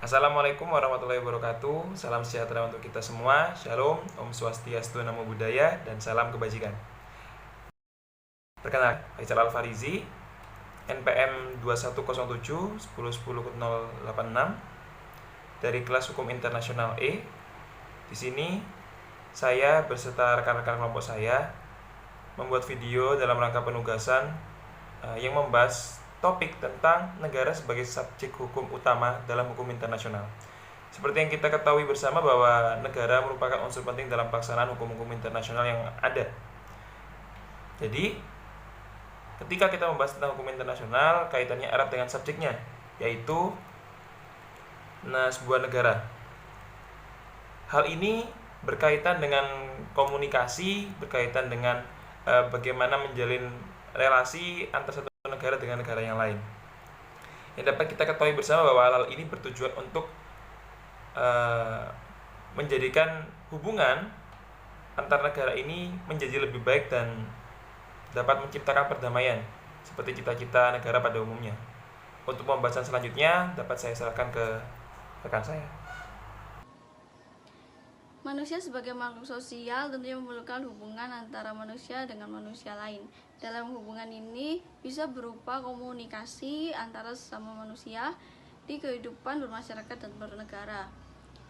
Assalamualaikum warahmatullahi wabarakatuh. Salam sejahtera untuk kita semua. Shalom, Om Swastiastu, Namo Buddhaya, dan salam kebajikan. Perkenalkan, Faisal Al-Farizi, NPM 2107 1010 dari kelas Hukum Internasional E. Di sini saya beserta rekan-rekan kelompok saya membuat video dalam rangka penugasan yang membahas topik tentang negara sebagai subjek hukum utama dalam hukum internasional. Seperti yang kita ketahui bersama bahwa negara merupakan unsur penting dalam pelaksanaan hukum-hukum internasional yang ada. Jadi, ketika kita membahas tentang hukum internasional, kaitannya erat dengan subjeknya, yaitu sebuah negara. Hal ini berkaitan dengan komunikasi, berkaitan dengan bagaimana menjalin relasi antar satu negara dengan negara yang lain. Yang dapat kita ketahui bersama bahwa hal ini bertujuan untuk menjadikan hubungan antar negara ini menjadi lebih baik dan dapat menciptakan perdamaian seperti cita-cita negara pada umumnya. Untuk pembahasan selanjutnya dapat saya serahkan ke rekan saya. Manusia sebagai makhluk sosial tentunya memerlukan hubungan antara manusia dengan manusia lain. Dalam hubungan ini bisa berupa komunikasi antara sesama manusia di kehidupan bermasyarakat dan bernegara.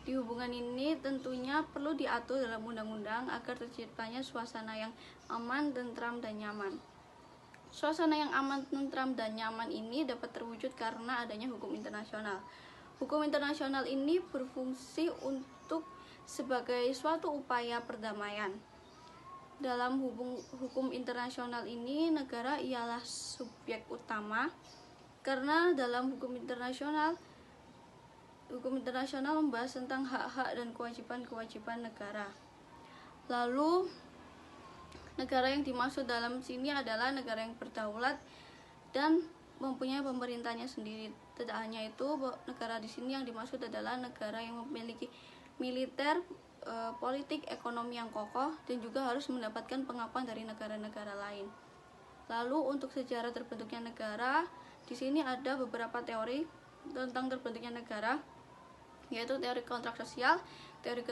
Di hubungan ini tentunya perlu diatur dalam undang-undang agar terciptanya suasana yang aman, tentram, dan nyaman. Suasana yang aman, tentram, dan nyaman ini dapat terwujud karena adanya hukum internasional. Hukum internasional ini berfungsi untuk sebagai suatu upaya perdamaian. Dalam hukum internasional ini, negara ialah subjek utama karena dalam hukum internasional membahas tentang hak-hak dan kewajiban-kewajiban negara. Lalu, negara yang dimaksud dalam sini adalah negara yang berdaulat dan mempunyai pemerintahnya sendiri. Tidak hanya itu, negara di sini yang dimaksud adalah negara yang memiliki militer, politik, ekonomi yang kokoh, dan juga harus mendapatkan pengakuan dari negara-negara lain. Lalu untuk sejarah terbentuknya negara, di sini ada beberapa teori tentang terbentuknya negara, yaitu teori kontrak sosial, teori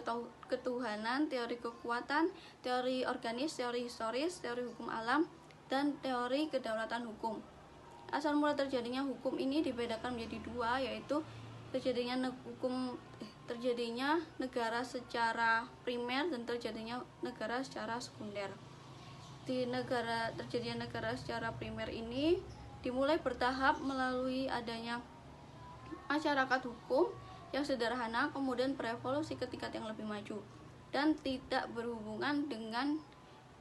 ketuhanan, teori kekuatan, teori organis, teori historis, teori hukum alam, dan teori kedaulatan hukum. Asal mula terjadinya hukum ini dibedakan menjadi dua, yaitu terjadinya negara secara primer dan terjadinya negara secara sekunder. Terjadinya negara secara primer ini dimulai bertahap melalui adanya masyarakat hukum yang sederhana, kemudian berevolusi ke tingkat yang lebih maju dan tidak berhubungan dengan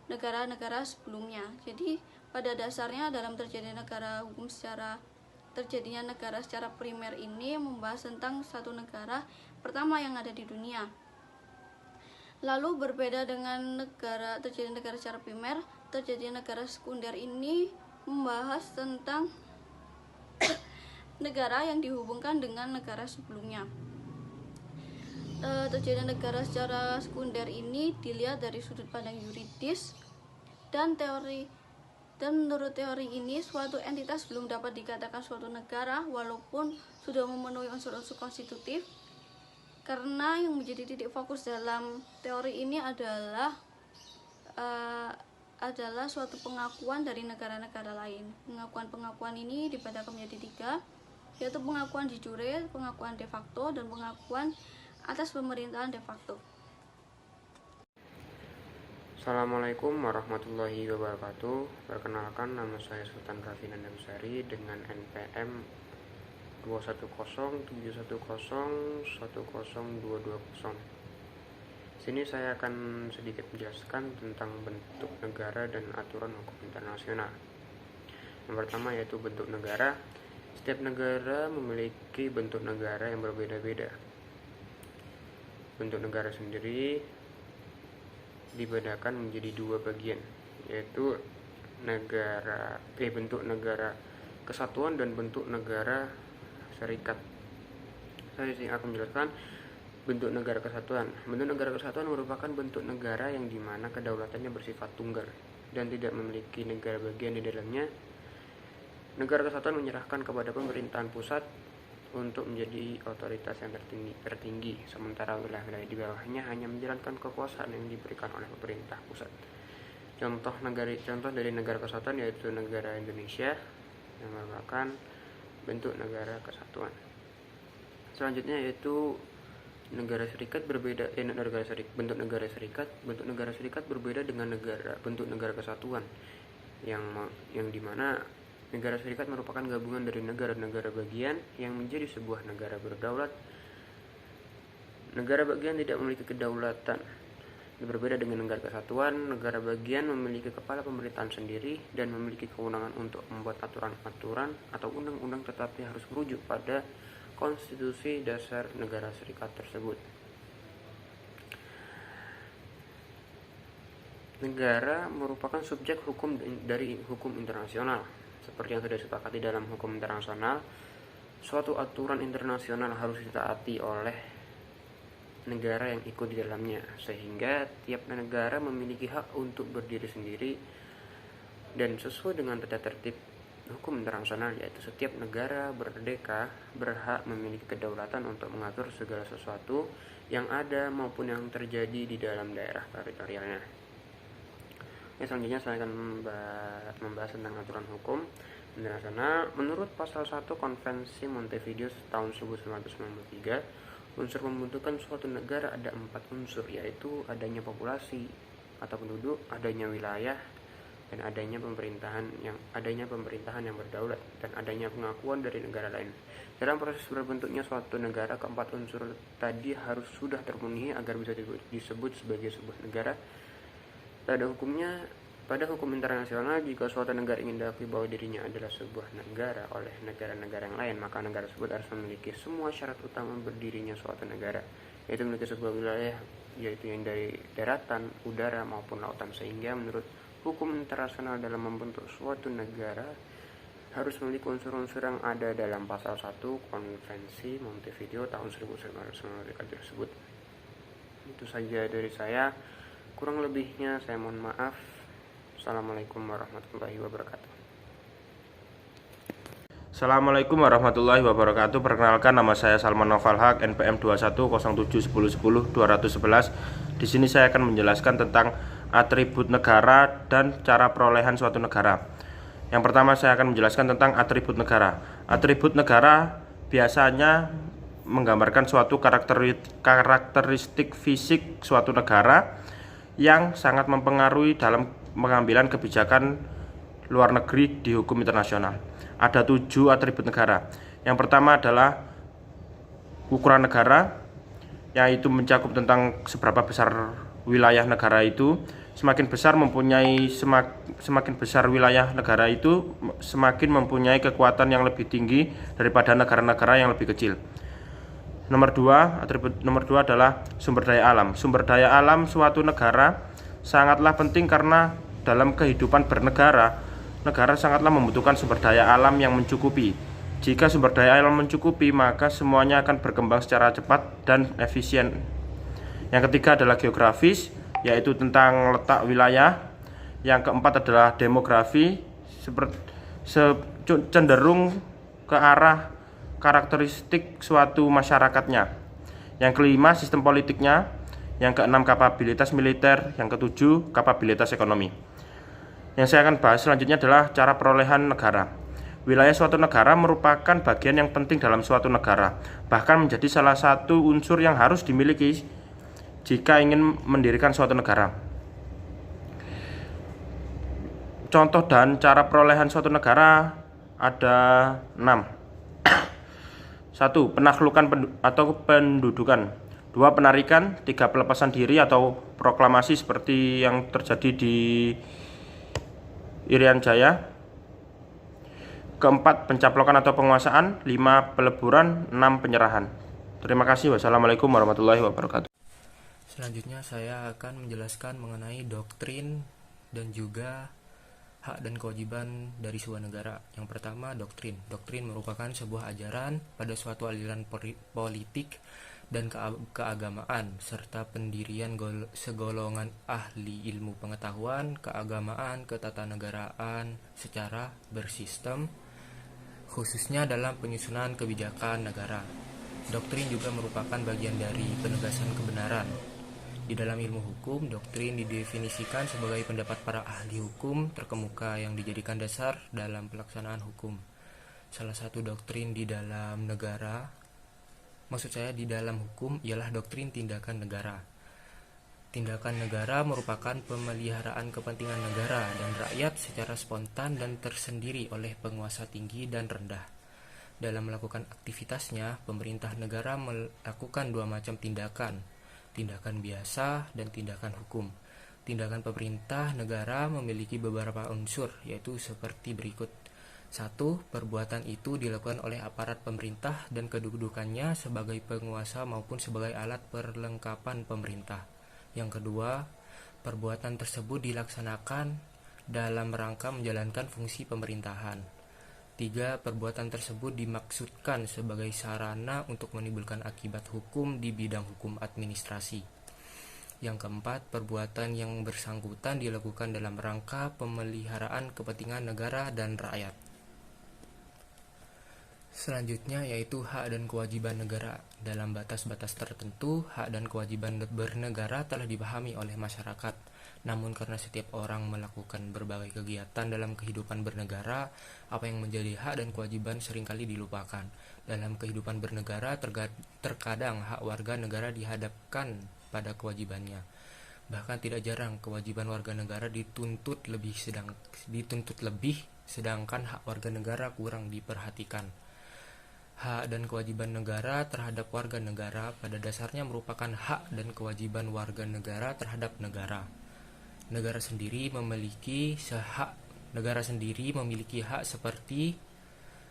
negara-negara sebelumnya. Jadi pada dasarnya dalam terjadinya negara secara primer ini membahas tentang satu negara pertama yang ada di dunia. Lalu berbeda dengan terjadi negara secara primer, terjadi negara sekunder ini membahas tentang negara yang dihubungkan dengan negara sebelumnya. Terjadi negara secara sekunder ini dilihat dari sudut pandang yuridis dan menurut teori ini suatu entitas belum dapat dikatakan suatu negara walaupun sudah memenuhi unsur-unsur konstitutif, karena yang menjadi titik fokus dalam teori ini adalah suatu pengakuan dari negara-negara lain. Pengakuan ini dibedakan menjadi tiga, yaitu pengakuan de jure, pengakuan de facto, dan pengakuan atas pemerintahan de facto. Assalamualaikum warahmatullahi wabarakatuh. Perkenalkan, nama saya Sultan Raffi Nanda Besari dengan NPM 21071010220. Sini saya akan sedikit menjelaskan tentang bentuk negara dan aturan hukum internasional. Yang pertama yaitu bentuk negara. Setiap negara memiliki bentuk negara yang berbeda-beda. Bentuk negara sendiri dibedakan menjadi dua bagian, yaitu bentuk negara kesatuan dan bentuk negara serikat. Saya akan menjelaskan bentuk negara kesatuan. Bentuk negara kesatuan merupakan bentuk negara yang dimana kedaulatannya bersifat tunggal dan tidak memiliki negara bagian di dalamnya. Negara kesatuan menyerahkan kepada pemerintahan pusat untuk menjadi otoritas yang tertinggi, sementara wilayah-wilayah di bawahnya hanya menjalankan kekuasaan yang diberikan oleh pemerintah pusat. Contoh dari negara kesatuan yaitu negara Indonesia yang merupakan bentuk negara kesatuan. Selanjutnya yaitu bentuk negara serikat berbeda dengan bentuk negara kesatuan yang dimana negara serikat merupakan gabungan dari negara-negara bagian yang menjadi sebuah negara berdaulat. Negara bagian tidak memiliki kedaulatan. Berbeda dengan negara kesatuan, negara bagian memiliki kepala pemerintahan sendiri dan memiliki kewenangan untuk membuat aturan-aturan atau undang-undang, tetapi harus merujuk pada konstitusi dasar negara serikat tersebut. Negara merupakan subjek hukum dari hukum internasional. Seperti yang sudah disepakati dalam hukum internasional, suatu aturan internasional harus ditaati oleh negara yang ikut di dalamnya, sehingga tiap negara memiliki hak untuk berdiri sendiri dan sesuai dengan tata tertib hukum internasional, yaitu setiap negara berdeka berhak memiliki kedaulatan untuk mengatur segala sesuatu yang ada maupun yang terjadi di dalam daerah teritorialnya. Selanjutnya saya akan membahas tentang aturan hukum internasional. Menurut pasal 1 Konvensi Montevideo tahun 1993, unsur pembentukan suatu negara ada 4 unsur, yaitu adanya populasi atau penduduk, adanya wilayah, dan adanya pemerintahan yang berdaulat, dan adanya pengakuan dari negara lain. Dalam proses berbentuknya suatu negara, keempat unsur tadi harus sudah terpenuhi agar bisa disebut sebagai sebuah negara. Pada hukum internasional, jika suatu negara ingin diakui bahwa dirinya adalah sebuah negara oleh negara-negara yang lain, maka negara tersebut harus memiliki semua syarat utama berdirinya suatu negara, yaitu memiliki sebuah wilayah, yaitu yang dari daratan, udara, maupun lautan. Sehingga menurut hukum internasional, dalam membentuk suatu negara harus memiliki unsur-unsur yang ada dalam pasal 1 Konvensi Montevideo tahun 1993 tersebut. Itu saja dari saya, kurang lebihnya saya mohon maaf. Assalamualaikum warahmatullahi wabarakatuh. Assalamualaikum warahmatullahi wabarakatuh. Perkenalkan, nama saya Salman Noval Haq, NPM 21071010-211. Di sini saya akan menjelaskan tentang atribut negara dan cara perolehan suatu negara. Yang pertama saya akan menjelaskan tentang atribut negara. Atribut negara biasanya menggambarkan suatu karakteristik fisik suatu negara yang sangat mempengaruhi dalam pengambilan kebijakan luar negeri di hukum internasional. Ada 7 atribut negara. Yang pertama adalah ukuran negara, yaitu mencakup tentang seberapa besar wilayah negara itu. Semakin besar wilayah negara itu, semakin mempunyai kekuatan yang lebih tinggi daripada negara-negara yang lebih kecil. Atribut nomor 2 adalah sumber daya alam. Sumber daya alam suatu negara sangatlah penting karena dalam kehidupan bernegara, negara sangatlah membutuhkan sumber daya alam yang mencukupi. Jika sumber daya alam mencukupi, maka semuanya akan berkembang secara cepat dan efisien. Yang ketiga adalah geografis, yaitu tentang letak wilayah. Yang keempat adalah demografi, cenderung ke arah karakteristik suatu masyarakatnya. Yang kelima, sistem politiknya. Yang keenam, kapabilitas militer. Yang ketujuh, kapabilitas ekonomi. Yang saya akan bahas selanjutnya adalah cara perolehan negara. Wilayah suatu negara merupakan bagian yang penting dalam suatu negara, bahkan menjadi salah satu unsur yang harus dimiliki jika ingin mendirikan suatu negara. Contoh dan cara perolehan suatu negara ada 6. 1. Penaklukan atau pendudukan. 2. Penarikan. 3. Pelepasan diri atau proklamasi seperti yang terjadi di Irian Jaya. 4. Pencaplokan atau penguasaan. 5. Peleburan. 6. Penyerahan. Terima kasih. Wassalamualaikum warahmatullahi wabarakatuh. Selanjutnya saya akan menjelaskan mengenai doktrin dan juga hak dan kewajiban dari sebuah negara. Yang pertama, doktrin. Doktrin merupakan sebuah ajaran pada suatu aliran politik dan keagamaan serta pendirian segolongan ahli ilmu pengetahuan, keagamaan, ketatanegaraan secara bersistem khususnya dalam penyusunan kebijakan negara. Doktrin juga merupakan bagian dari penegasan kebenaran. Di dalam ilmu hukum, doktrin didefinisikan sebagai pendapat para ahli hukum terkemuka yang dijadikan dasar dalam pelaksanaan hukum. Salah satu doktrin di dalam di dalam hukum ialah doktrin tindakan negara. Tindakan negara merupakan pemeliharaan kepentingan negara dan rakyat secara spontan dan tersendiri oleh penguasa tinggi dan rendah. Dalam melakukan aktivitasnya, pemerintah negara melakukan dua macam tindakan biasa dan tindakan hukum. Tindakan pemerintah negara memiliki beberapa unsur, yaitu seperti berikut. 1. Perbuatan itu dilakukan oleh aparat pemerintah dan kedudukannya sebagai penguasa maupun sebagai alat perlengkapan pemerintah. Yang kedua, perbuatan tersebut dilaksanakan dalam rangka menjalankan fungsi pemerintahan. 3. Perbuatan tersebut dimaksudkan sebagai sarana untuk menimbulkan akibat hukum di bidang hukum administrasi. Yang keempat, perbuatan yang bersangkutan dilakukan dalam rangka pemeliharaan kepentingan negara dan rakyat. Selanjutnya yaitu hak dan kewajiban negara. Dalam batas-batas tertentu, hak dan kewajiban bernegara telah dipahami oleh masyarakat. Namun karena setiap orang melakukan berbagai kegiatan dalam kehidupan bernegara, apa yang menjadi hak dan kewajiban seringkali dilupakan. Dalam kehidupan bernegara, terkadang hak warga negara dihadapkan pada kewajibannya. Bahkan tidak jarang kewajiban warga negara dituntut lebih, sedangkan hak warga negara kurang diperhatikan. Hak dan kewajiban negara terhadap warga negara pada dasarnya merupakan hak dan kewajiban warga negara terhadap negara. Negara sendiri memiliki hak seperti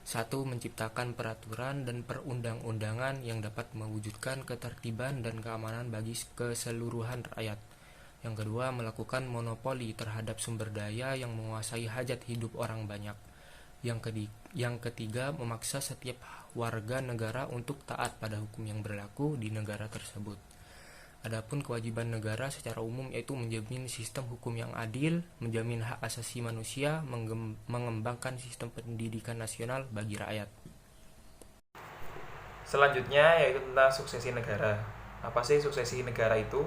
1. Menciptakan peraturan dan perundang-undangan yang dapat mewujudkan ketertiban dan keamanan bagi keseluruhan rakyat. Yang kedua, melakukan monopoli terhadap sumber daya yang menguasai hajat hidup orang banyak. Yang ketiga, memaksa setiap warga negara untuk taat pada hukum yang berlaku di negara tersebut. Adapun kewajiban negara secara umum yaitu menjamin sistem hukum yang adil, menjamin hak asasi manusia, mengembangkan sistem pendidikan nasional bagi rakyat. Selanjutnya yaitu tentang suksesi negara. Apa sih suksesi negara itu?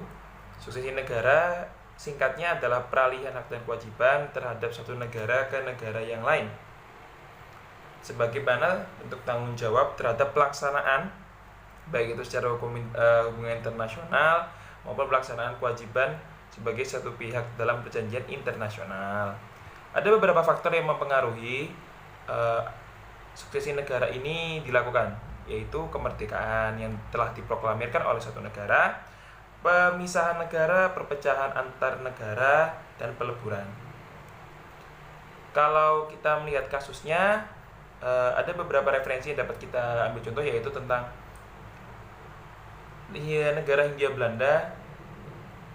Suksesi negara singkatnya adalah peralihan hak dan kewajiban terhadap satu negara ke negara yang lain. Sebagaimana bentuk tanggung jawab terhadap pelaksanaan baik itu secara hubungan internasional maupun pelaksanaan kewajiban sebagai satu pihak dalam perjanjian internasional. Ada beberapa faktor yang mempengaruhi suksesi negara ini dilakukan, yaitu kemerdekaan yang telah diproklamirkan oleh suatu negara, pemisahan negara, perpecahan antar negara, dan peleburan. Kalau kita melihat kasusnya, ada beberapa referensi yang dapat kita ambil contoh, yaitu tentang negara Hindia Belanda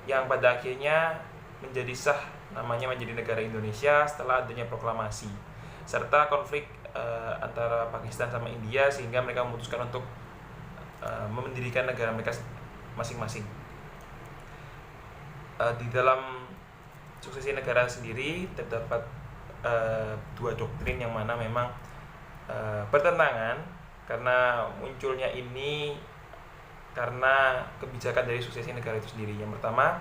yang pada akhirnya menjadi sah namanya menjadi negara Indonesia setelah adanya proklamasi, serta konflik antara Pakistan sama India sehingga mereka memutuskan untuk mendirikan negara mereka masing-masing. Di dalam suksesi negara sendiri terdapat dua doktrin yang mana memang bertentangan karena munculnya ini karena kebijakan dari suksesi negara itu sendiri. Yang pertama,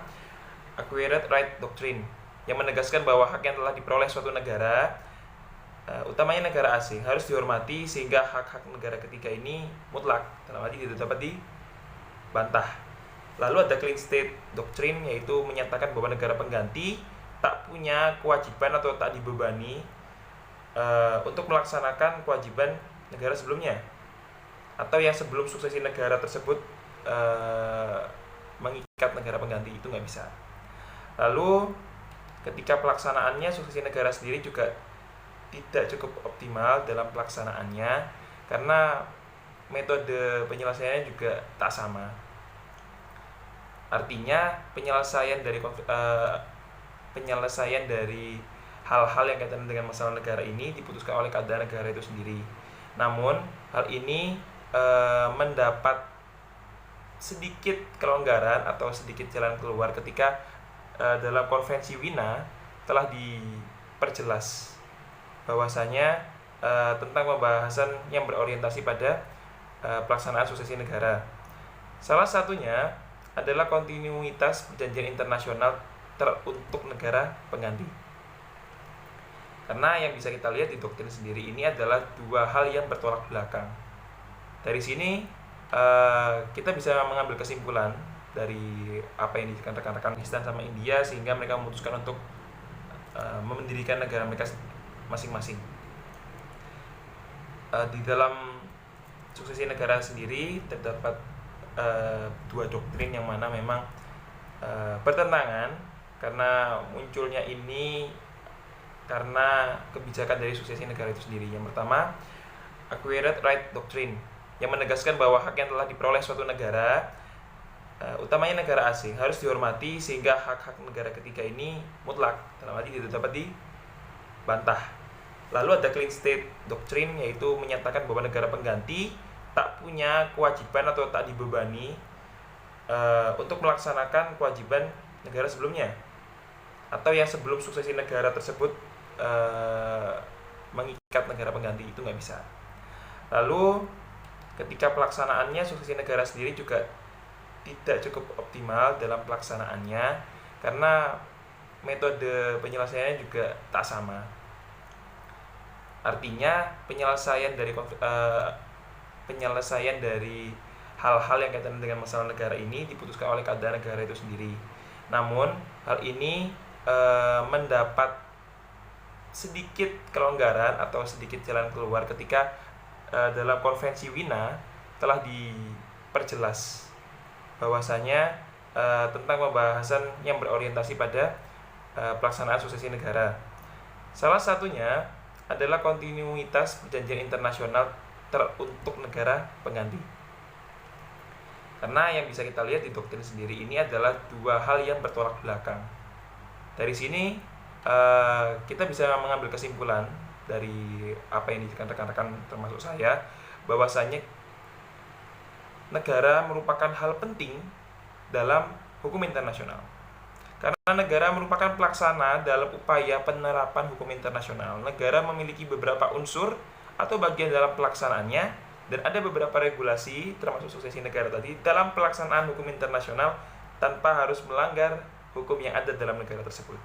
Acquired Right Doctrine yang menegaskan bahwa hak yang telah diperoleh suatu negara, utamanya negara asing, harus dihormati sehingga hak-hak negara ketiga ini mutlak, dalam arti tidak dapat dibantah. Lalu ada Clean State Doctrine, yaitu menyatakan bahwa negara pengganti tak punya kewajiban atau tak dibebani untuk melaksanakan kewajiban negara sebelumnya, atau yang sebelum suksesi negara tersebut mengikat negara pengganti, itu nggak bisa. Lalu ketika pelaksanaannya, suksesi negara sendiri juga tidak cukup optimal dalam pelaksanaannya karena metode penyelesaiannya juga tak sama. Artinya penyelesaian dari hal-hal yang kaitan dengan masalah negara ini diputuskan oleh keadaan negara itu sendiri. Namun hal ini mendapat sedikit kelonggaran atau sedikit jalan keluar ketika dalam konvensi Wina telah diperjelas bahwasanya tentang pembahasan yang berorientasi pada pelaksanaan suksesi negara. Salah satunya adalah kontinuitas perjanjian internasional untuk negara pengganti. Karena yang bisa kita lihat di doktrin sendiri ini adalah dua hal yang bertolak belakang. Dari sini kita bisa mengambil kesimpulan dari apa yang dikatakan rekan-rekan Pakistan sama India, sehingga mereka memutuskan untuk mendirikan negara mereka masing-masing. Di dalam suksesi negara sendiri terdapat dua doktrin yang mana memang bertentangan, karena munculnya ini karena kebijakan dari suksesi negara itu sendiri. Yang pertama, Acquired Right Doctrine, yang menegaskan bahwa hak yang telah diperoleh suatu negara, utamanya negara asing, harus dihormati sehingga hak-hak negara ketiga ini mutlak, dalam arti tidak dapat dibantah. Lalu ada Clean State Doctrine, yaitu menyatakan bahwa negara pengganti tak punya kewajiban atau tak dibebani untuk melaksanakan kewajiban negara sebelumnya, atau yang sebelum suksesi negara tersebut mengikat negara pengganti, itu nggak bisa. Lalu ketika pelaksanaannya, suksesi negara sendiri juga tidak cukup optimal dalam pelaksanaannya, karena metode penyelesaiannya juga tak sama. Artinya penyelesaian dari hal-hal yang kaitan dengan masalah negara ini diputuskan oleh keadaan negara itu sendiri. Namun hal ini mendapat sedikit kelonggaran atau sedikit jalan keluar ketika dalam konvensi Wina telah diperjelas bahwasanya tentang pembahasan yang berorientasi pada pelaksanaan suksesi negara. Salah satunya adalah kontinuitas perjanjian internasional untuk negara pengganti. Karena yang bisa kita lihat di doktrin sendiri ini adalah dua hal yang bertolak belakang. Dari sini kita bisa mengambil kesimpulan dari apa yang dikatakan rekan-rekan termasuk saya, bahwasanya negara merupakan hal penting dalam hukum internasional. Karena negara merupakan pelaksana dalam upaya penerapan hukum internasional. Negara memiliki beberapa unsur atau bagian dalam pelaksanaannya, dan ada beberapa regulasi termasuk suksesi negara tadi dalam pelaksanaan hukum internasional tanpa harus melanggar hukum yang ada dalam negara tersebut.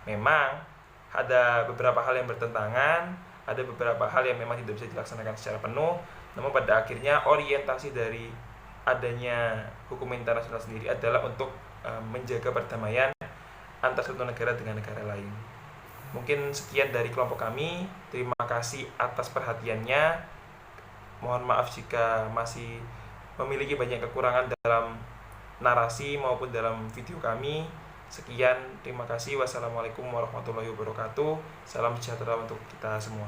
Memang ada beberapa hal yang bertentangan, ada beberapa hal yang memang tidak bisa dilaksanakan secara penuh, namun pada akhirnya orientasi dari adanya hukum internasional sendiri adalah untuk menjaga perdamaian antar satu negara dengan negara lain. Mungkin sekian dari kelompok kami. Terima kasih atas perhatiannya. Mohon maaf jika masih memiliki banyak kekurangan dalam narasi maupun dalam video kami. Sekian, terima kasih. Wassalamualaikum warahmatullahi wabarakatuh. Salam sejahtera untuk kita semua.